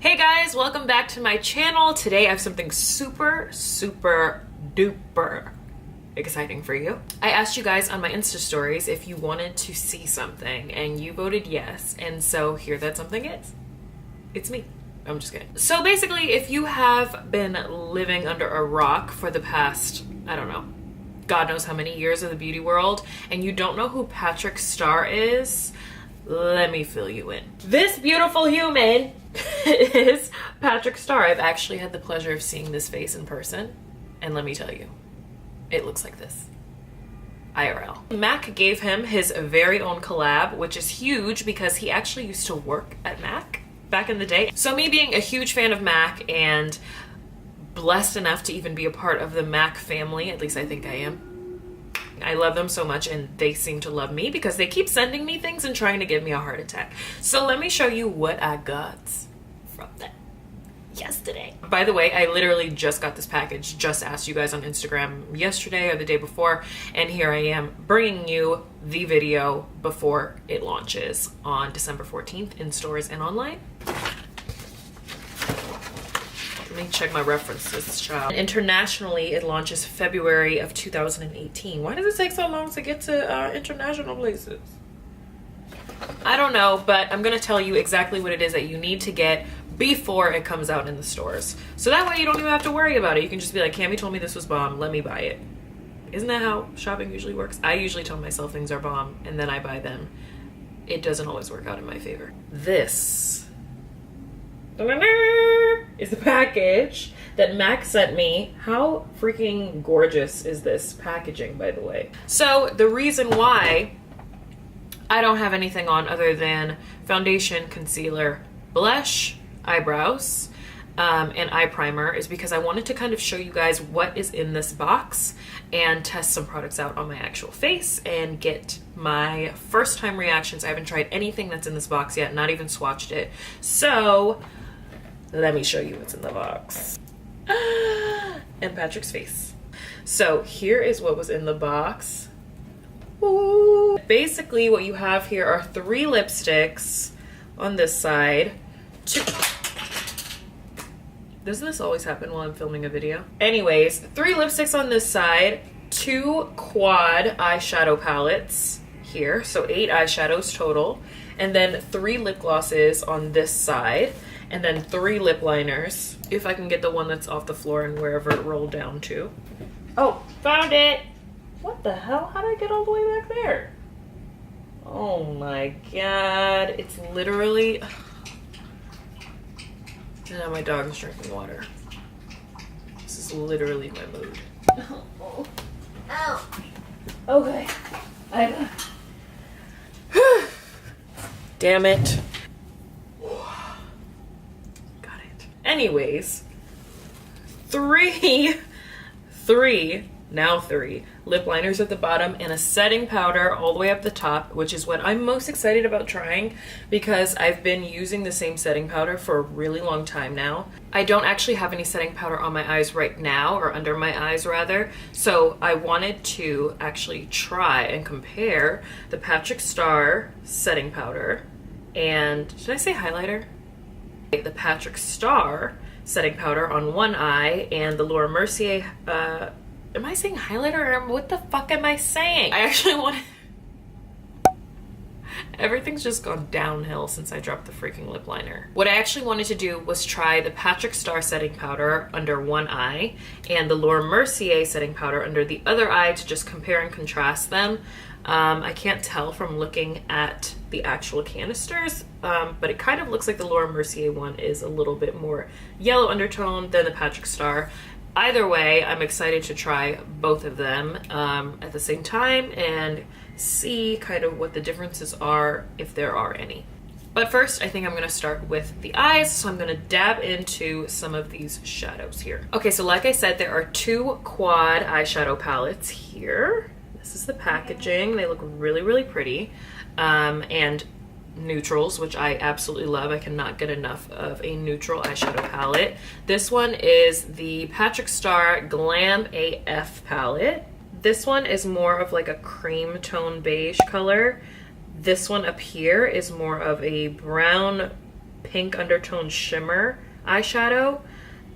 Hey guys, welcome back to my channel. Today I have something super duper exciting for you. I asked you guys on my Insta stories if you wanted to see something and you voted yes, and so here that something is. It's me. I'm just kidding. So basically, if you have been living under a rock for the past, I don't know, God knows how many years of the beauty world, and you don't know who Patrick Starrr is, let me fill you in. This beautiful human is Patrick Starrr. I've actually had the pleasure of seeing this face in person, and let me tell you, it looks like this. IRL. MAC gave him his very own collab, which is huge because he actually used to work at MAC back in the day. So me being a huge fan of MAC and blessed enough to even be a part of the MAC family, at least I think I am, I love them so much, and they seem to love me because they keep sending me things and trying to give me a heart attack. So let me show you what I got from them yesterday. By the way, I literally just got this package, just asked you guys on Instagram yesterday or the day before, and here I am bringing you the video before it launches on December 14th in stores and online. Let me check my references, child. Internationally, it launches February of 2018. Why does it take so long to get to international places? I don't know, but I'm gonna tell you exactly what it is that you need to get before it comes out in the stores. So that way you don't even have to worry about it. You can just be like, Cami told me this was bomb, let me buy it. Isn't that how shopping usually works? I usually tell myself things are bomb and then I buy them. It doesn't always work out in my favor. This is the package that MAC sent me. How freaking gorgeous is this packaging, by the way? So the reason why I don't have anything on other than foundation, concealer, blush, eyebrows, and eye primer is because I wanted to kind of show you guys what is in this box and test some products out on my actual face and get my first time reactions. I haven't tried anything that's in this box yet, not even swatched it. So let me show you what's in the box. And Patrick's face. So here is what was in the box. Ooh. Basically what you have here are 3 lipsticks on this side. Doesn't this always happen while I'm filming a video? Anyways, 3 lipsticks on this side, 2 quad eyeshadow palettes here, so 8 eyeshadows total, and then 3 lip glosses on this side, and then 3 lip liners, if I can get the one that's off the floor and wherever it rolled down to. Oh, found it! What the hell? How did I get all the way back there? Oh my god, it's literally... And now my dog is drinking water. This is literally my mood. Oh. Ow. Okay. I got... Damn it. Got it. Anyways, 3 lip liners at the bottom and a setting powder all the way up the top, which is what I'm most excited about trying because I've been using the same setting powder for a really long time now. I don't actually have any setting powder on my eyes right now, or under my eyes rather, so I wanted to actually try and compare the Patrick Starrr setting powder and, did I say highlighter? The Patrick Starrr setting powder on one eye and the Laura Mercier, am I saying highlighter or what the fuck am I saying? I actually wanted... Everything's just gone downhill since I dropped the freaking lip liner. What I actually wanted to do was try the Patrick Starrr setting powder under one eye and the Laura Mercier setting powder under the other eye to just compare and contrast them. I can't tell from looking at the actual canisters, but it kind of looks like the Laura Mercier one is a little bit more yellow undertone than the Patrick Starrr. Either way, I'm excited to try both of them at the same time and see kind of what the differences are, if there are any. But first, I think I'm gonna start with the eyes, so I'm gonna dab into some of these shadows here. Okay, so like I said, there are 2 quad eyeshadow palettes here. This is the packaging. They look really pretty. And neutrals, which I absolutely love. I cannot get enough of a neutral eyeshadow palette. This one is the Patrick Starrr Glam AF palette. This one is more of like a cream tone beige color. This one up here is more of a brown pink undertone shimmer eyeshadow.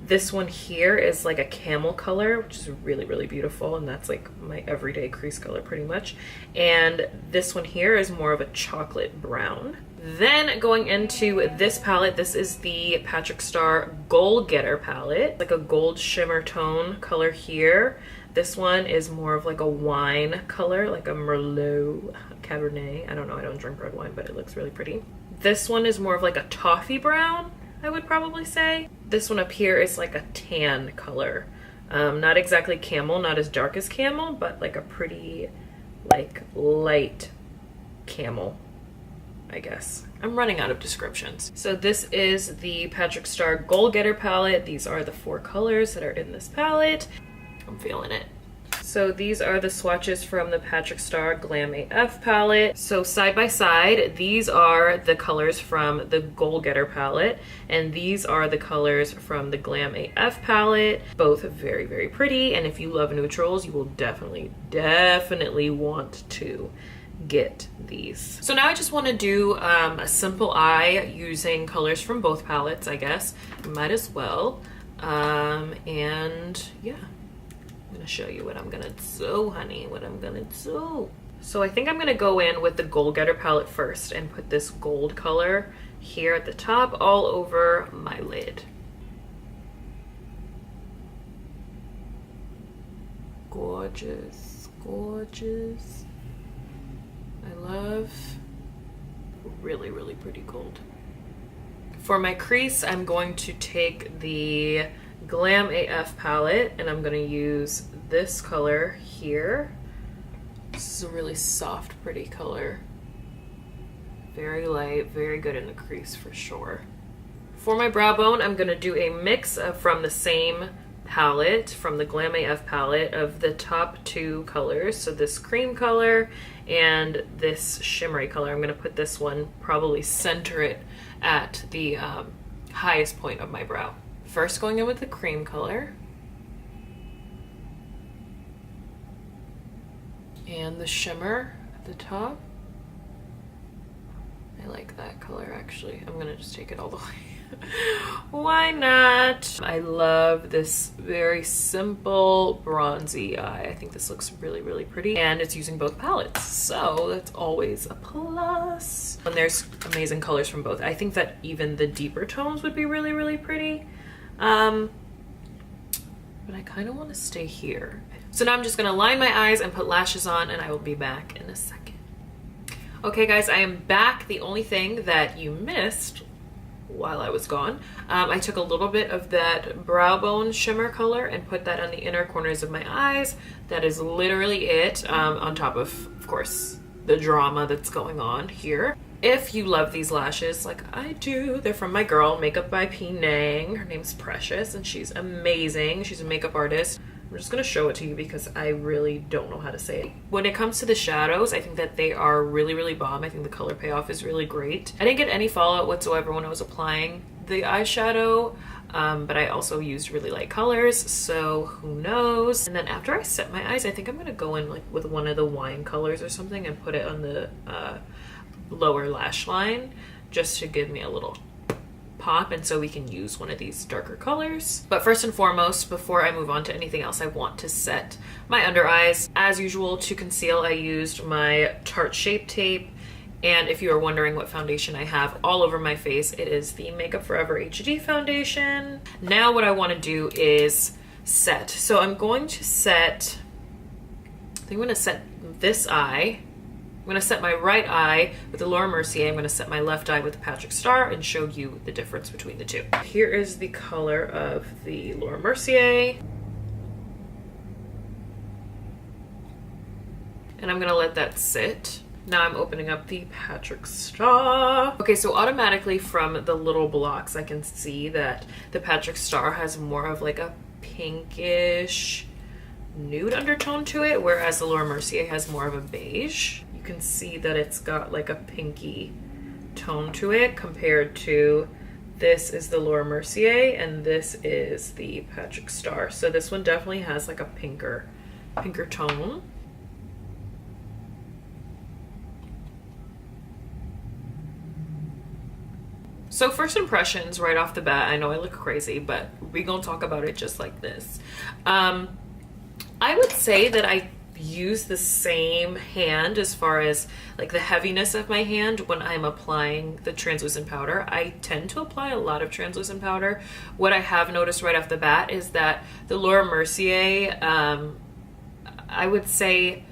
This one here is like a camel color, which is really, really beautiful, and that's like my everyday crease color pretty much. And this one here is more of a chocolate brown. Then going into this palette, this is the Patrick Starrr Goal Getter palette, like a gold shimmer tone color here. This one is more of like a wine color, like a Merlot Cabernet. I don't know, I don't drink red wine, but it looks really pretty. This one is more of like a toffee brown, I would probably say. This one up here is like a tan color. Not exactly camel, not as dark as camel, but like a pretty like light camel, I guess. I'm running out of descriptions. So this is the Patrick Starrr Goal Getter palette. These are the 4 colors that are in this palette. I'm feeling it. So these are the swatches from the Patrick Starrr Glam AF palette. So side by side, these are the colors from the Goal Getter palette, and these are the colors from the Glam AF palette. Both very, very pretty, and if you love neutrals, you will definitely want to get these. So now I just want to do a simple eye using colors from both palettes, I guess. Might as well. And yeah. I'm gonna show you what I'm gonna do, honey, what I'm gonna do. So I think I'm gonna go in with the Goal Getter palette first and put this gold color here at the top all over my lid. Gorgeous, gorgeous. I love really, really pretty gold. For my crease, I'm going to take the Glam AF palette and I'm going to use this color here. This is a really soft, pretty color. Very light, very good in the crease for sure. For my brow bone, I'm going to do a mix from the same palette, from the Glam AF palette, of the top 2 colors. So this cream color and this shimmery color. I'm going to put this one, probably center it at the highest point of my brow. First going in with the cream color. And the shimmer at the top. I like that color actually. I'm gonna just take it all the way. Why not? I love this very simple bronzy eye. I think this looks really, really pretty, and it's using both palettes, so that's always a plus. And there's amazing colors from both. I think that even the deeper tones would be really, really pretty. But I kind of want to stay here. So now I'm just gonna line my eyes and put lashes on, and I will be back in a second. Okay guys, I am back. The only thing that you missed while I was gone, I took a little bit of that brow bone shimmer color and put that on the inner corners of my eyes. That is literally it, on top of course, the drama that's going on here. If you love these lashes like I do, they're from my girl, Makeup by P. Nang. Her name's Precious, and she's amazing. She's a makeup artist. I'm just gonna show it to you because I really don't know how to say it. When it comes to the shadows, I think that they are really, really bomb. I think the color payoff is really great. I didn't get any fallout whatsoever when I was applying the eyeshadow, but I also used really light colors, so who knows. And then after I set my eyes, I think I'm gonna go in like with one of the wine colors or something and put it on the lower lash line just to give me a little pop, and so we can use one of these darker colors. But first and foremost, before I move on to anything else, I want to set my under eyes. As usual, to conceal, I used my Tarte Shape Tape, and if you are wondering what foundation I have all over my face, it is the Makeup Forever HD foundation. Now what I want to do is set. So I'm going to set, I think I'm going to set this eye. I'm going to set my right eye with the Laura Mercier. I'm going to set my left eye with the Patrick Starrr and show you the difference between the two. Here is the color of the Laura Mercier. And I'm going to let that sit. Now I'm opening up the Patrick Starrr. Okay, so automatically from the little blocks, I can see that the Patrick Starrr has more of like a pinkish nude undertone to it, whereas the Laura Mercier has more of a beige. You can see that it's got like a pinky tone to it compared to this is the Laura Mercier and this is the Patrick Starrr. So this one definitely has like a pinker tone. So first impressions right off the bat, I know I look crazy, but we gonna talk about it just like this. I would say that I use the same hand as far as like the heaviness of my hand when I'm applying the translucent powder. I tend to apply a lot of translucent powder. What I have noticed right off the bat is that the Laura Mercier, I would say,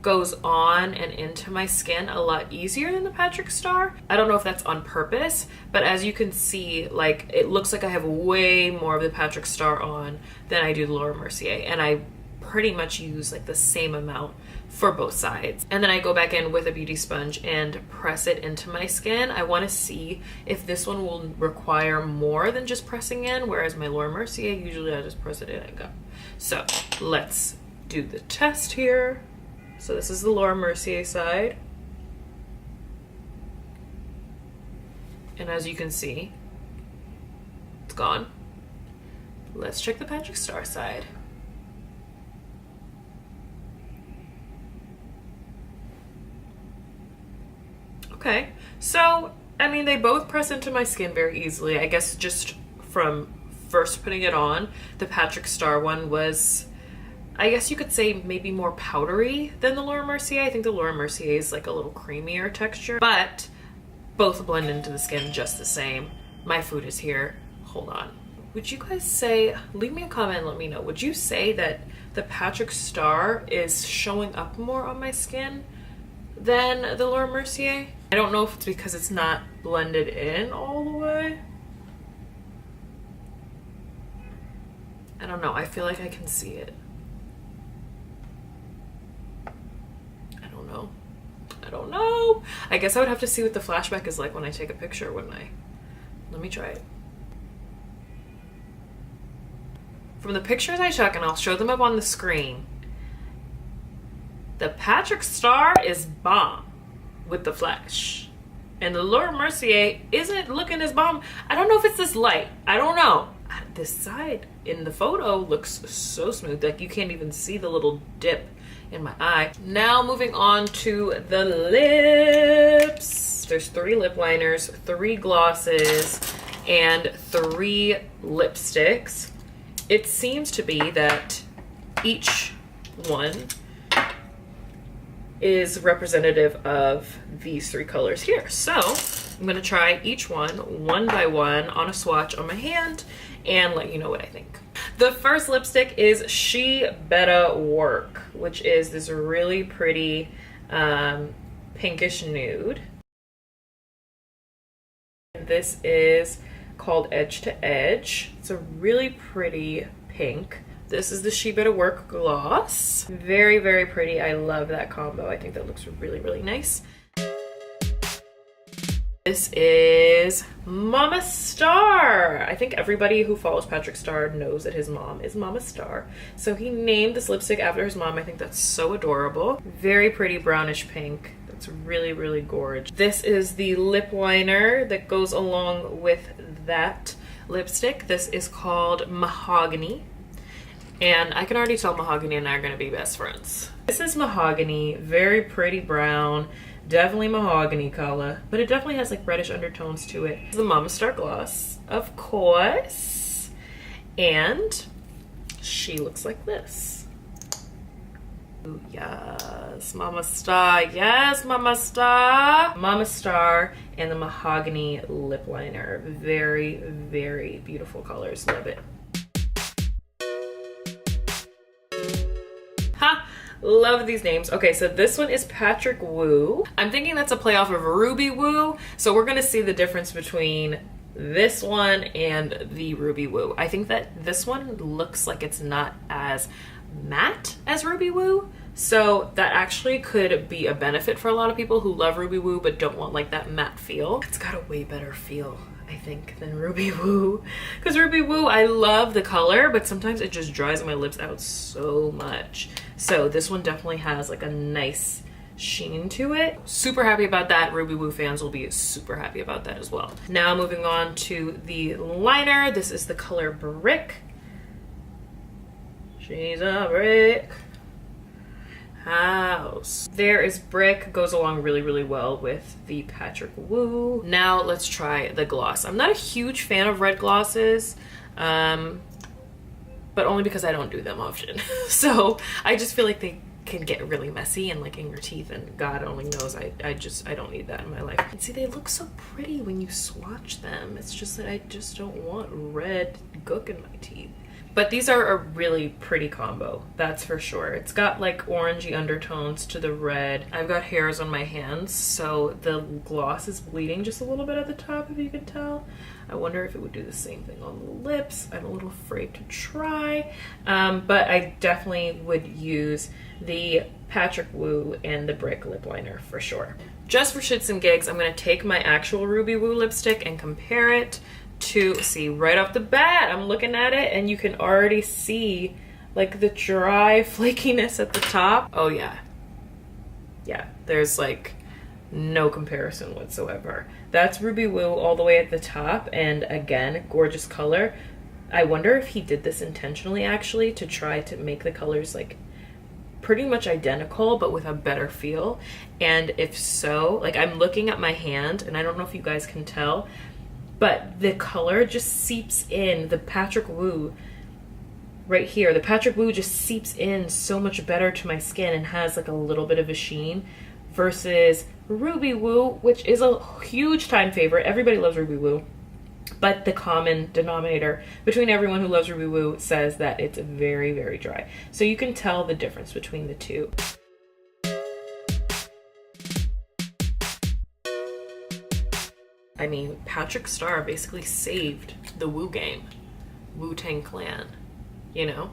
goes on and into my skin a lot easier than the Patrick Starrr. I don't know if that's on purpose, but as you can see, like, it looks like I have way more of the Patrick Starrr on than I do the Laura Mercier, and I pretty much use like the same amount for both sides. And then I go back in with a beauty sponge and press it into my skin. I want to see if this one will require more than just pressing in, whereas my Laura Mercier, usually I just press it in and go. So let's do the test here. So this is the Laura Mercier side. And as you can see, it's gone. Let's check the Patrick Starrr side. Okay, so, I mean, they both press into my skin very easily. I guess just from first putting it on, the Patrick Starrr one was, I guess you could say, maybe more powdery than the Laura Mercier. I think the Laura Mercier is like a little creamier texture, but both blend into the skin just the same. My food is here. Hold on. Would you guys say, leave me a comment and let me know, would you say that the Patrick Starrr is showing up more on my skin than the Laura Mercier? I don't know if it's because it's not blended in all the way. I don't know. I feel like I can see it. I don't know. I don't know. I guess I would have to see what the flashback is like when I take a picture, wouldn't I? Let me try it. From the pictures I took, and I'll show them up on the screen, the Patrick Starrr is bomb with the flash, and the Laura Mercier isn't looking as bomb. I don't know if it's this light. I don't know. This side in the photo looks so smooth, like you can't even see the little dip in my eye. Now moving on to the lips. There's 3 lip liners, 3 glosses, and 3 lipsticks. It seems to be that each one is representative of these 3 colors here. So I'm gonna try each one by one on a swatch on my hand and let you know what I think. The first lipstick is She Betta Work, which is this really pretty pinkish nude. This is called Edge to Edge. It's a really pretty pink. This is the She Betta Work gloss. Very, very pretty. I love that combo. I think that looks really, really nice. This is Mama Starrr. I think everybody who follows Patrick Starrr knows that his mom is Mama Starrr. So he named this lipstick after his mom. I think that's so adorable. Very pretty brownish pink. That's really, really gorgeous. This is the lip liner that goes along with that lipstick. This is called Mahogany. And I can already tell Mahogany and I are gonna be best friends. This is Mahogany, very pretty brown, definitely mahogany color, but it definitely has like reddish undertones to it. This is the Mama Starrr gloss, of course. And she looks like this. Ooh, yes, Mama Starrr, yes, Mama Starrr. Mama Starrr and the Mahogany lip liner. Very, very beautiful colors, love it. Ha! Love these names. Okay, so this one is Patrick Woo. I'm thinking that's a play off of Ruby Woo, so we're gonna see the difference between this one and the Ruby Woo. I think that this one looks like it's not as matte as Ruby Woo, so that actually could be a benefit for a lot of people who love Ruby Woo but don't want like that matte feel. It's got a way better feel, I think, than Ruby Woo, because Ruby Woo, I love the color, but sometimes it just dries my lips out so much. So this one definitely has like a nice sheen to it. Super happy about that. Ruby Woo fans will be super happy about that as well. Now moving on to the liner. This is the color Brick. She's a brick. house. There is Brick, goes along really, really well with the Patrick Wu. Now let's try the gloss. I'm not a huge fan of red glosses, but only because I don't do them often. So I just feel like they can get really messy and like in your teeth, and God only knows I don't need that in my life. And see, they look so pretty when you swatch them. It's just that I just don't want red gook in my teeth. But these are a really pretty combo, that's for sure. It's got like orangey undertones to the red. I've got hairs on my hands, so the gloss is bleeding just a little bit at the top, if you can tell. I wonder if it would do the same thing on the lips. I'm a little afraid to try, but I definitely would use the Patrick Wu and the Brick lip liner for sure. Just for shits and gigs, I'm gonna take my actual Ruby Woo lipstick and compare it to, see, right off the bat, I'm looking at it and you can already see like the dry flakiness at the top. Oh yeah. Yeah, there's like no comparison whatsoever. That's Ruby Woo all the way at the top, and again, gorgeous color. I wonder if he did this intentionally actually to try to make the colors like pretty much identical but with a better feel. And if so, like I'm looking at my hand and I don't know if you guys can tell, but the color just seeps in. The Patrick Wu right here, the Patrick Wu just seeps in so much better to my skin and has like a little bit of a sheen, versus Ruby Woo, which is a huge time favorite. Everybody loves Ruby Woo, but the common denominator between everyone who loves Ruby Woo says that it's very, very dry. So you can tell the difference between the two. I mean, Patrick Starrr basically saved the Wu game. Wu-Tang Clan, you know?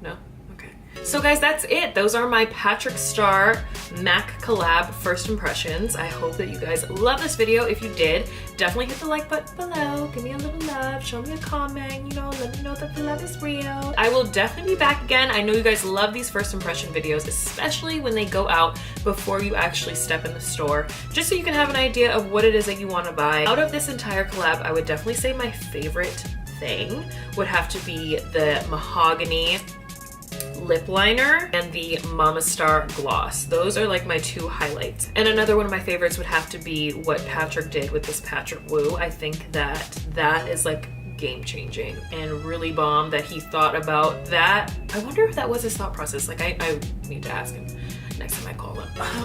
No? Okay. So guys, that's it. Those are my Patrick Starrr MAC collab first impressions. I hope that you guys love this video. If you did, definitely hit the like button below. Give me a little love. Show me a comment. You know, let me know that the love is real. I will definitely be back again. I know you guys love these first impression videos, especially when they go out before you actually step in the store, just so you can have an idea of what it is that you want to buy. Out of this entire collab, I would definitely say my favorite thing would have to be the mahogany lip liner and the Mama Star gloss. Those are like my two highlights. And another one of my favorites would have to be what Patrick did with this Patrick Wu. I think that is like game-changing and really bomb that he thought about that. I wonder if that was his thought process. Like I need to ask him next time I call him. I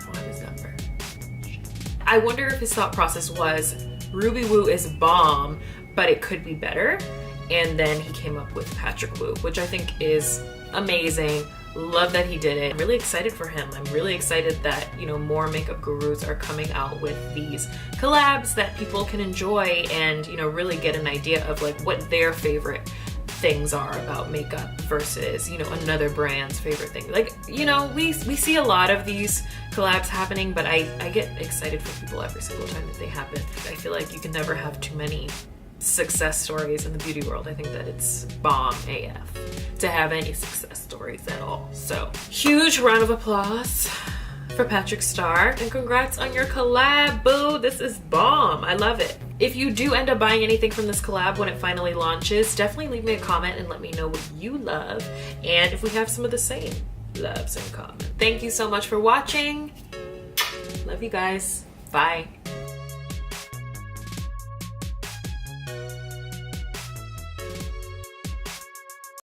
don't have his number. I wonder if his thought process was Ruby Woo is bomb, but it could be better. And then he came up with Patrick Wu, which I think is amazing. Love that he did it. I'm really excited for him. I'm really excited that, you know, more makeup gurus are coming out with these collabs that people can enjoy and, you know, really get an idea of like what their favorite things are about makeup versus, you know, another brand's favorite thing. Like, you know, we see a lot of these collabs happening, but I get excited for people every single time that they happen. I feel like you can never have too many success stories in the beauty world. I think that it's bomb AF to have any success stories at all. So huge round of applause for Patrick Starrr, and congrats on your collab, boo. This is bomb. I love it. If you do end up buying anything from this collab when it finally launches, definitely leave me a comment and let me know what you love and if we have some of the same loves in common. Thank you so much for watching. Love you guys. Bye.